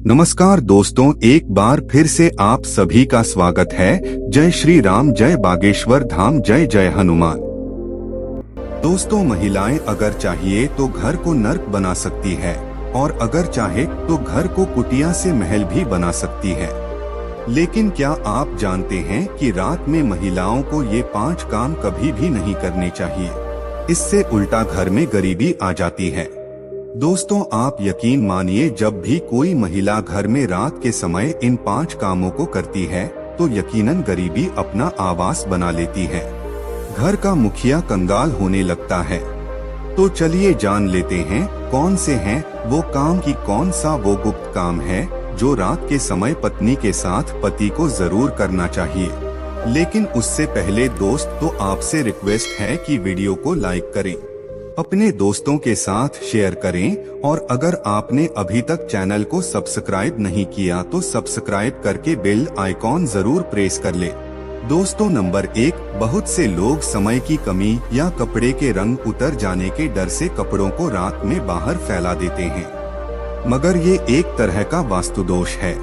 नमस्कार दोस्तों, एक बार फिर से आप सभी का स्वागत है। जय श्री राम, जय बागेश्वर धाम, जय जय हनुमान। दोस्तों, महिलाएं अगर चाहिए तो घर को नर्क बना सकती है और अगर चाहे तो घर को कुटिया से महल भी बना सकती है। लेकिन क्या आप जानते हैं कि रात में महिलाओं को ये 5 काम कभी भी नहीं करने चाहिए। इससे उल्टा घर में गरीबी आ जाती है। दोस्तों, आप यकीन मानिए, जब भी कोई महिला घर में रात के समय इन 5 कामों को करती है तो यकीनन गरीबी अपना आवास बना लेती है। घर का मुखिया कंगाल होने लगता है। तो चलिए जान लेते हैं कौन से हैं वो काम, की कौन सा वो गुप्त काम है जो रात के समय पत्नी के साथ पति को जरूर करना चाहिए। लेकिन उससे पहले दोस्त, तो आपसे रिक्वेस्ट है कि वीडियो को लाइक करें, अपने दोस्तों के साथ शेयर करें और अगर आपने अभी तक चैनल को सब्सक्राइब नहीं किया तो सब्सक्राइब करके बेल आइकॉन जरूर प्रेस कर ले। दोस्तों, नंबर 1, बहुत से लोग समय की कमी या कपड़े के रंग उतर जाने के डर से कपड़ों को रात में बाहर फैला देते हैं, मगर ये एक तरह का वास्तु दोष है।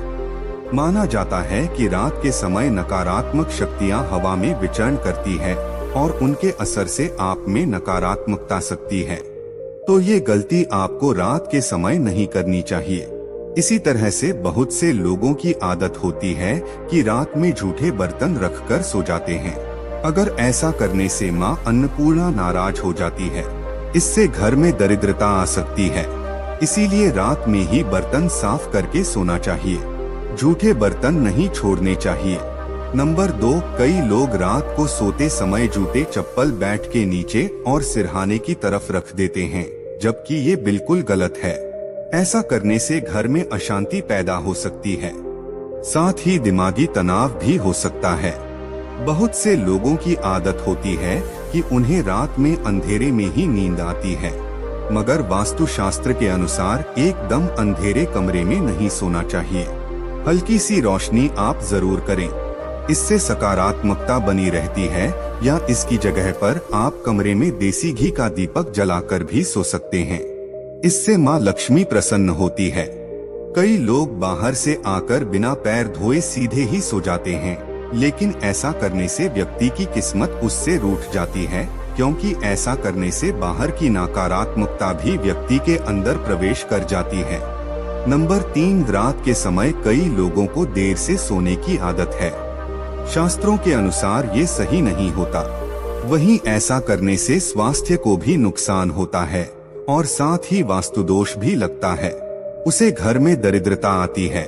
माना जाता है कि रात के समय नकारात्मक शक्तियां हवा में विचरण करती है और उनके असर से आप में नकारात्मकता सकती है। तो ये गलती आपको रात के समय नहीं करनी चाहिए। इसी तरह से बहुत से लोगों की आदत होती है कि रात में झूठे बर्तन रखकर सो जाते हैं। अगर ऐसा करने से मां अन्नपूर्णा नाराज हो जाती है। इससे घर में दरिद्रता आ सकती है। इसीलिए रात में ही बर्तन साफ करके सोना चाहिए। झूठे बर्तन नहीं छोड़ने चाहिए। नंबर 2, कई लोग रात को सोते समय जूते चप्पल बैठ के नीचे और सिरहाने की तरफ रख देते हैं, जबकि ये बिल्कुल गलत है। ऐसा करने से घर में अशांति पैदा हो सकती है, साथ ही दिमागी तनाव भी हो सकता है। बहुत से लोगों की आदत होती है कि उन्हें रात में अंधेरे में ही नींद आती है, मगर वास्तु शास्त्र के अनुसार एकदम अंधेरे कमरे में नहीं सोना चाहिए। हल्की सी रोशनी आप जरूर करें, इससे सकारात्मकता बनी रहती है। या इसकी जगह पर आप कमरे में देसी घी का दीपक जलाकर भी सो सकते हैं। इससे मां लक्ष्मी प्रसन्न होती है। कई लोग बाहर से आकर बिना पैर धोए सीधे ही सो जाते हैं, लेकिन ऐसा करने से व्यक्ति की किस्मत उससे रूठ जाती है, क्योंकि ऐसा करने से बाहर की नकारात्मकता भी व्यक्ति के अंदर प्रवेश कर जाती है। नंबर 3, रात के समय कई लोगों को देर से सोने की आदत है। शास्त्रों के अनुसार ये सही नहीं होता। वहीं ऐसा करने से स्वास्थ्य को भी नुकसान होता है और साथ ही वास्तु दोष भी लगता है। उसे घर में दरिद्रता आती है।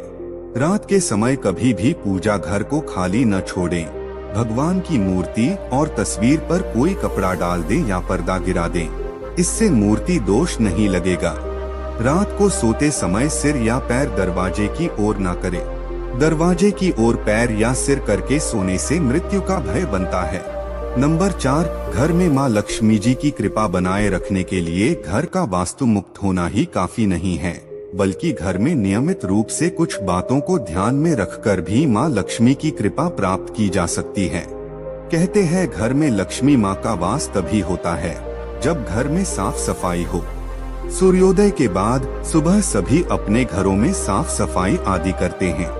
रात के समय कभी भी पूजा घर को खाली न छोड़ें। भगवान की मूर्ति और तस्वीर पर कोई कपड़ा डाल दें या पर्दा गिरा दें। इससे मूर्ति दोष नहीं लगेगा। रात को सोते समय सिर या पैर दरवाजे की ओर न करें। दरवाजे की ओर पैर या सिर करके सोने से मृत्यु का भय बनता है। नंबर 4, घर में मां लक्ष्मी जी की कृपा बनाए रखने के लिए घर का वास्तु मुक्त होना ही काफी नहीं है, बल्कि घर में नियमित रूप से कुछ बातों को ध्यान में रखकर भी मां लक्ष्मी की कृपा प्राप्त की जा सकती है। कहते हैं घर में लक्ष्मी मां का वास तभी होता है जब घर में साफ सफाई हो। सूर्योदय के बाद सुबह सभी अपने घरों में साफ सफाई आदि करते हैं,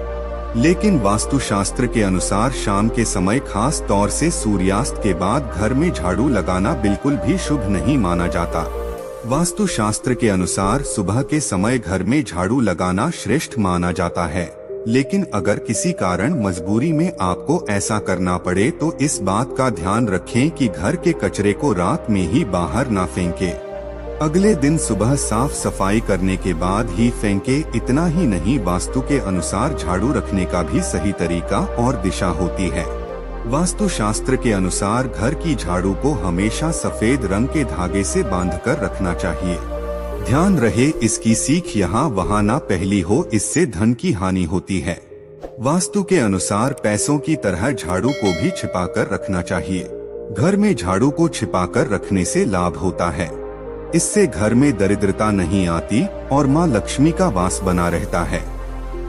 लेकिन वास्तु शास्त्र के अनुसार शाम के समय, खास तौर से सूर्यास्त के बाद घर में झाड़ू लगाना बिल्कुल भी शुभ नहीं माना जाता। वास्तु शास्त्र के अनुसार सुबह के समय घर में झाड़ू लगाना श्रेष्ठ माना जाता है, लेकिन अगर किसी कारण मजबूरी में आपको ऐसा करना पड़े तो इस बात का ध्यान रखें कि घर के कचरे को रात में ही बाहर ना फेंकें। अगले दिन सुबह साफ सफाई करने के बाद ही फेंके। इतना ही नहीं, वास्तु के अनुसार झाड़ू रखने का भी सही तरीका और दिशा होती है। वास्तु शास्त्र के अनुसार घर की झाड़ू को हमेशा सफेद रंग के धागे से बांधकर रखना चाहिए। ध्यान रहे, इसकी सीख यहाँ वहाँ ना पहली हो, इससे धन की हानि होती है। वास्तु के अनुसार पैसों की तरह झाड़ू को भी छिपाकर रखना चाहिए। घर में झाड़ू को छिपाकर रखने से लाभ होता है। इससे घर में दरिद्रता नहीं आती और मां लक्ष्मी का वास बना रहता है।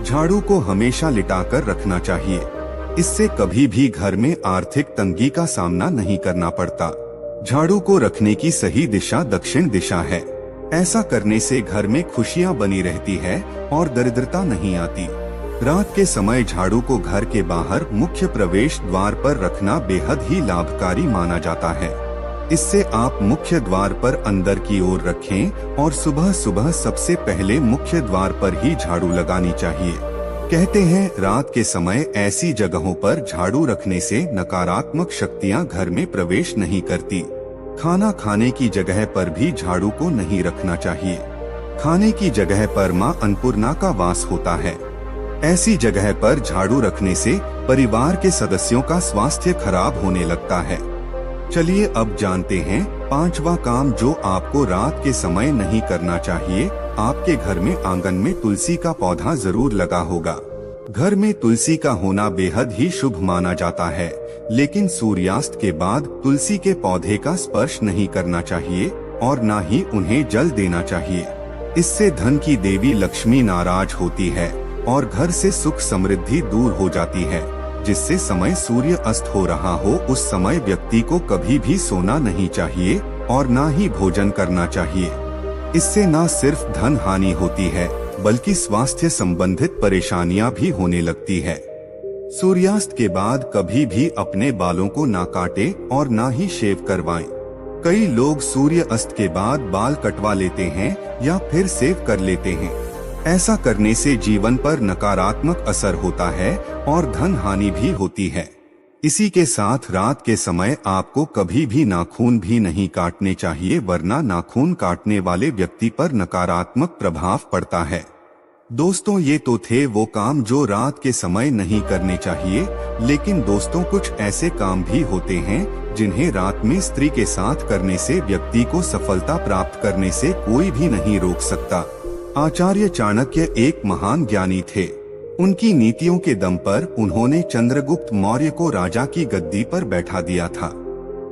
झाड़ू को हमेशा लिटाकर रखना चाहिए। इससे कभी भी घर में आर्थिक तंगी का सामना नहीं करना पड़ता। झाड़ू को रखने की सही दिशा दक्षिण दिशा है। ऐसा करने से घर में खुशियां बनी रहती है और दरिद्रता नहीं आती। रात के समय झाड़ू को घर के बाहर मुख्य प्रवेश द्वार पर रखना बेहद ही लाभकारी माना जाता है। इससे आप मुख्य द्वार पर अंदर की ओर रखें और सुबह सुबह सबसे पहले मुख्य द्वार पर ही झाड़ू लगानी चाहिए। कहते हैं रात के समय ऐसी जगहों पर झाड़ू रखने से नकारात्मक शक्तियां घर में प्रवेश नहीं करती। खाना खाने की जगह पर भी झाड़ू को नहीं रखना चाहिए। खाने की जगह पर मां अन्नपूर्णा का वास होता है। ऐसी जगह पर झाड़ू रखने से परिवार के सदस्यों का स्वास्थ्य खराब होने लगता है। चलिए अब जानते हैं पांचवा काम जो आपको रात के समय नहीं करना चाहिए। आपके घर में आंगन में तुलसी का पौधा जरूर लगा होगा। घर में तुलसी का होना बेहद ही शुभ माना जाता है, लेकिन सूर्यास्त के बाद तुलसी के पौधे का स्पर्श नहीं करना चाहिए और न ही उन्हें जल देना चाहिए। इससे धन की देवी लक्ष्मी नाराज होती है और घर से सुख समृद्धि दूर हो जाती है। जिससे समय सूर्य अस्त हो रहा हो उस समय व्यक्ति को कभी भी सोना नहीं चाहिए और न ही भोजन करना चाहिए। इससे न सिर्फ धन हानि होती है बल्कि स्वास्थ्य संबंधित परेशानियां भी होने लगती है। सूर्यास्त के बाद कभी भी अपने बालों को ना काटे और ना ही शेव करवाएं। कई लोग सूर्य अस्त के बाद बाल कटवा लेते हैं या फिर सेव कर लेते हैं। ऐसा करने से जीवन पर नकारात्मक असर होता है और धन हानि भी होती है। इसी के साथ रात के समय आपको कभी भी नाखून भी नहीं काटने चाहिए, वरना नाखून काटने वाले व्यक्ति पर नकारात्मक प्रभाव पड़ता है। दोस्तों ये तो थे वो काम जो रात के समय नहीं करने चाहिए, लेकिन दोस्तों कुछ ऐसे काम भी होते हैं जिन्हें रात में स्त्री के साथ करने से व्यक्ति को सफलता प्राप्त करने से कोई भी नहीं रोक सकता। आचार्य चाणक्य एक महान ज्ञानी थे। उनकी नीतियों के दम पर उन्होंने चंद्रगुप्त मौर्य को राजा की गद्दी पर बैठा दिया था।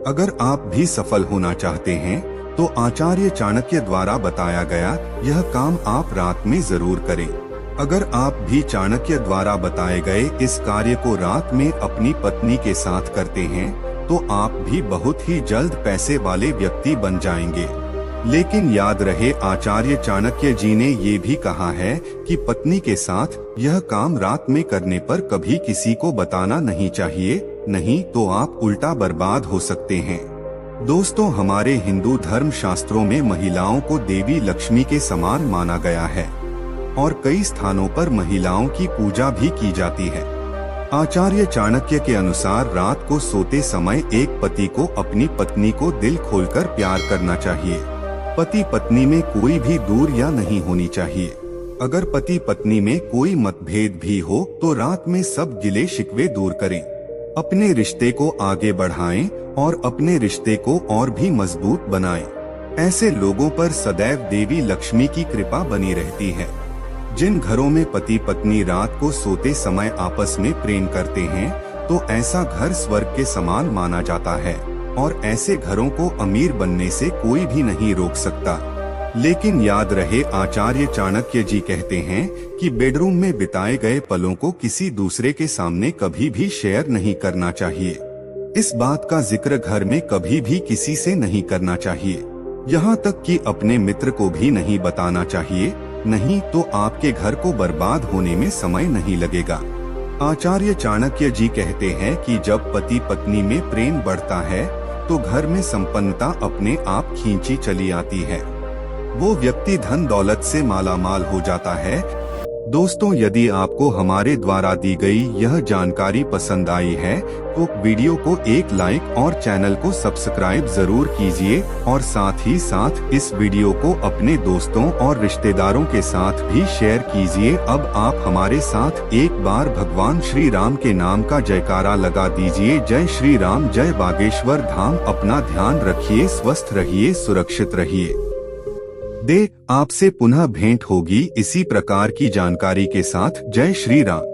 अगर आप भी सफल होना चाहते हैं तो आचार्य चाणक्य द्वारा बताया गया यह काम आप रात में जरूर करें। अगर आप भी चाणक्य द्वारा बताए गए इस कार्य को रात में अपनी पत्नी के साथ करते हैं तो आप भी बहुत ही जल्द पैसे वाले व्यक्ति बन जाएंगे। लेकिन याद रहे आचार्य चाणक्य जी ने ये भी कहा है कि पत्नी के साथ यह काम रात में करने पर कभी किसी को बताना नहीं चाहिए, नहीं तो आप उल्टा बर्बाद हो सकते हैं। दोस्तों हमारे हिंदू धर्म शास्त्रों में महिलाओं को देवी लक्ष्मी के समान माना गया है और कई स्थानों पर महिलाओं की पूजा भी की जाती है। आचार्य चाणक्य के अनुसार रात को सोते समय एक पति को अपनी पत्नी को दिल खोलकर प्यार करना चाहिए। पति पत्नी में कोई भी दूर या नहीं होनी चाहिए। अगर पति पत्नी में कोई मतभेद भी हो तो रात में सब गिले शिकवे दूर करें। अपने रिश्ते को आगे बढ़ाएं और अपने रिश्ते को और भी मजबूत बनाएं। ऐसे लोगों पर सदैव देवी लक्ष्मी की कृपा बनी रहती है। जिन घरों में पति पत्नी रात को सोते समय आपस में प्रेम करते हैं तो ऐसा घर स्वर्ग के समान माना जाता है और ऐसे घरों को अमीर बनने से कोई भी नहीं रोक सकता। लेकिन याद रहे आचार्य चाणक्य जी कहते हैं कि बेडरूम में बिताए गए पलों को किसी दूसरे के सामने कभी भी शेयर नहीं करना चाहिए। इस बात का जिक्र घर में कभी भी किसी से नहीं करना चाहिए, यहाँ तक कि अपने मित्र को भी नहीं बताना चाहिए, नहीं तो आपके घर को बर्बाद होने में समय नहीं लगेगा। आचार्य चाणक्य जी कहते हैं कि जब पति पत्नी में प्रेम बढ़ता है तो घर में संपन्नता अपने आप खींची चली आती है। वो व्यक्ति धन दौलत से मालामाल हो जाता है। दोस्तों यदि आपको हमारे द्वारा दी गई यह जानकारी पसंद आई है तो वीडियो को एक लाइक और चैनल को सब्सक्राइब जरूर कीजिए और साथ ही साथ इस वीडियो को अपने दोस्तों और रिश्तेदारों के साथ भी शेयर कीजिए। अब आप हमारे साथ एक बार भगवान श्री राम के नाम का जयकारा लगा दीजिए। जय श्री राम, जय बागेश्वर धाम। अपना ध्यान रखिए, स्वस्थ रहिए, सुरक्षित रहिए। आपसे पुनः भेंट होगी इसी प्रकार की जानकारी के साथ। जय श्री राम।